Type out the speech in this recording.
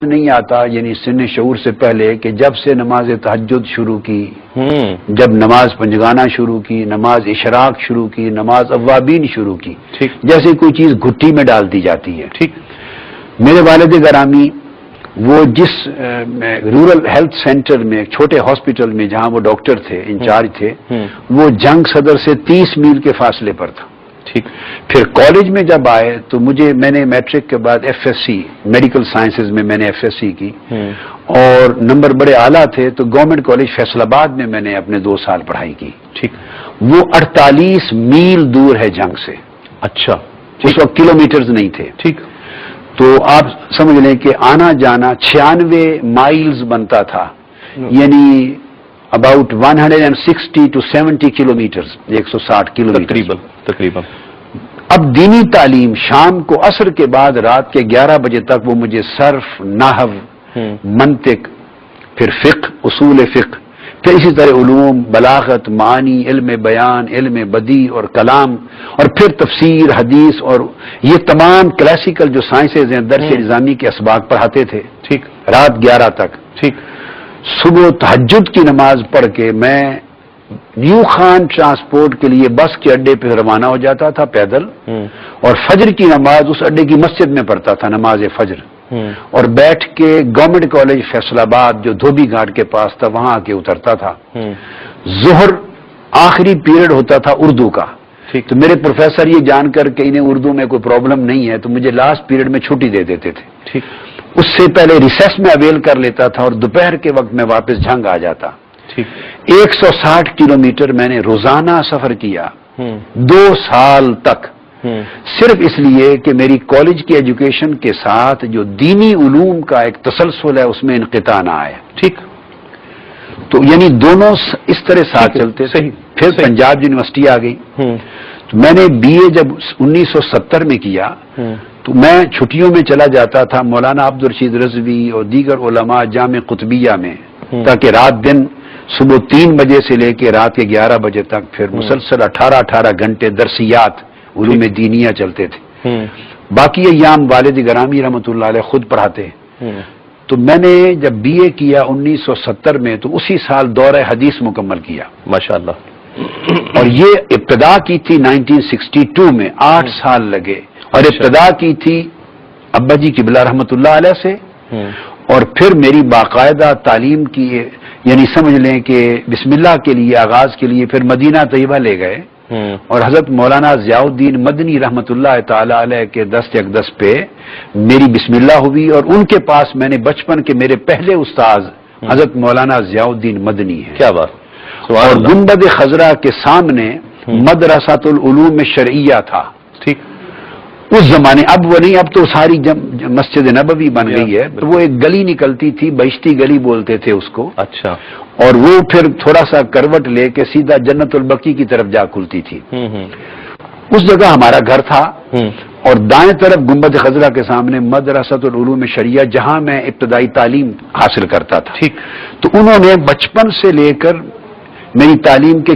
نہیں آتا یعنی سن شعور سے پہلے کہ جب سے نماز تہجد شروع کی، جب نماز پنجگانہ شروع کی، نماز اشراق شروع کی، نماز اوابین شروع کی، جیسے کوئی چیز گھٹی میں ڈال دی جاتی ہے. ٹھیک. میرے والد گرامی وہ جس رورل ہیلتھ سینٹر میں ایک چھوٹے ہاسپٹل میں جہاں وہ ڈاکٹر تھے، انچارج تھے، وہ جنگ صدر سے 30 میل کے فاصلے پر تھا. ٹھیک. پھر کالج میں جب آئے تو میں نے میٹرک کے بعد F S C medical sciences میں نے ایف ایس سی کی اور نمبر بڑے اعلیٰ تھے تو گورنمنٹ کالج فیصل آباد میں نے اپنے 2 سال پڑھائی کی. ٹھیک. وہ 48 میل دور ہے جنگ سے. اچھا. اس وقت کلومیٹرز نہیں تھے. ٹھیک. تو آپ سمجھ لیں کہ آنا جانا 96 مائلز بنتا تھا، یعنی اباؤٹ 160 to 70 کلومیٹرز، 160 کلومیٹر تقریباً. اب دینی تعلیم شام کو عصر کے بعد رات کے 11 بجے تک وہ مجھے صرف، نحو، منطق، پھر فقہ، اصول فقہ، پھر اسی طرح علوم، بلاغت، معانی، علم بیان، علم بدیع اور کلام، اور پھر تفسیر، حدیث اور یہ تمام کلاسیکل جو سائنسز ہیں درس نظامی کے اسباق پڑھاتے تھے. ٹھیک. رات 11 تک. ٹھیک. صبح تہجد کی نماز پڑھ کے میں نیو خان ٹرانسپورٹ کے لیے بس کے اڈے پہ روانہ ہو جاتا تھا پیدل، اور فجر کی نماز اس اڈے کی مسجد میں پڑھتا تھا، نماز فجر، اور بیٹھ کے گورنمنٹ کالج فیصل آباد جو دھوبی گھاٹ کے پاس تھا وہاں آ کے اترتا تھا. ظہر آخری پیریڈ ہوتا تھا اردو کا. تو میرے پروفیسر یہ جان کر کہ انہیں اردو میں کوئی پرابلم نہیں ہے تو مجھے لاسٹ پیریڈ میں چھٹی دے دیتے تھے. ٹھیک. اس سے پہلے ریسیس میں اویل کر لیتا تھا اور دوپہر کے وقت میں واپس جھنگ آ جاتا. 160 کلومیٹر میں نے روزانہ سفر کیا 2 سال تک، صرف اس لیے کہ میری کالج کی ایجوکیشن کے ساتھ جو دینی علوم کا ایک تسلسل ہے اس میں انقطاع نہ آیا. ٹھیک. تو یعنی دونوں اس طرح ساتھ چلتے. صحیح. پھر پنجاب یونیورسٹی آ گئی. تو میں نے بی اے جب 1970 میں کیا تو میں چھٹیوں میں چلا جاتا تھا مولانا عبدالرشید رضوی اور دیگر علماء جامع قطبیہ میں، تاکہ رات دن صبح 3 بجے سے لے کے رات کے 11 بجے تک پھر مسلسل 18 گھنٹے درسیات علوم دینیہ چلتے تھے. باقی ایام والد گرامی رحمۃ اللہ علیہ خود پڑھاتے. تو میں نے جب بی اے کیا 1970 میں تو اسی سال دورہ حدیث مکمل کیا. ماشاءاللہ. اور یہ ابتدا کی تھی 1962 میں، 8 سال لگے، اور ابتدا کی تھی ابا جی قبلہ رحمۃ اللہ علیہ سے، اور پھر میری باقاعدہ تعلیم کی یعنی سمجھ لیں کہ بسم اللہ کے لیے آغاز کے لیے پھر مدینہ طیبہ لے گئے، اور حضرت مولانا ضیاء الدین مدنی رحمۃ اللہ تعالی علیہ کے دست اقدس پہ میری بسم اللہ ہوئی، اور ان کے پاس میں نے بچپن کے میرے پہلے استاذ حضرت مولانا ضیاء الدین مدنی ہیں. کیا بات. اور گنبد خضرا کے سامنے مدرسۃ العلوم شرعیہ تھا. ٹھیک. اس زمانے، اب وہ نہیں، اب تو ساری مسجد نبوی بن گئی ہے. تو وہ ایک گلی نکلتی تھی، بہشتی گلی بولتے تھے اس کو. اچھا. اور وہ پھر تھوڑا سا کروٹ لے کے سیدھا جنت البقیع کی طرف جا کھلتی تھی. اس جگہ ہمارا گھر تھا، اور دائیں طرف گنبد خضرا کے سامنے مدرسۃ العلوم شرعیہ جہاں میں ابتدائی تعلیم حاصل کرتا تھا. ٹھیک. تو انہوں نے بچپن سے لے کر میری تعلیم کے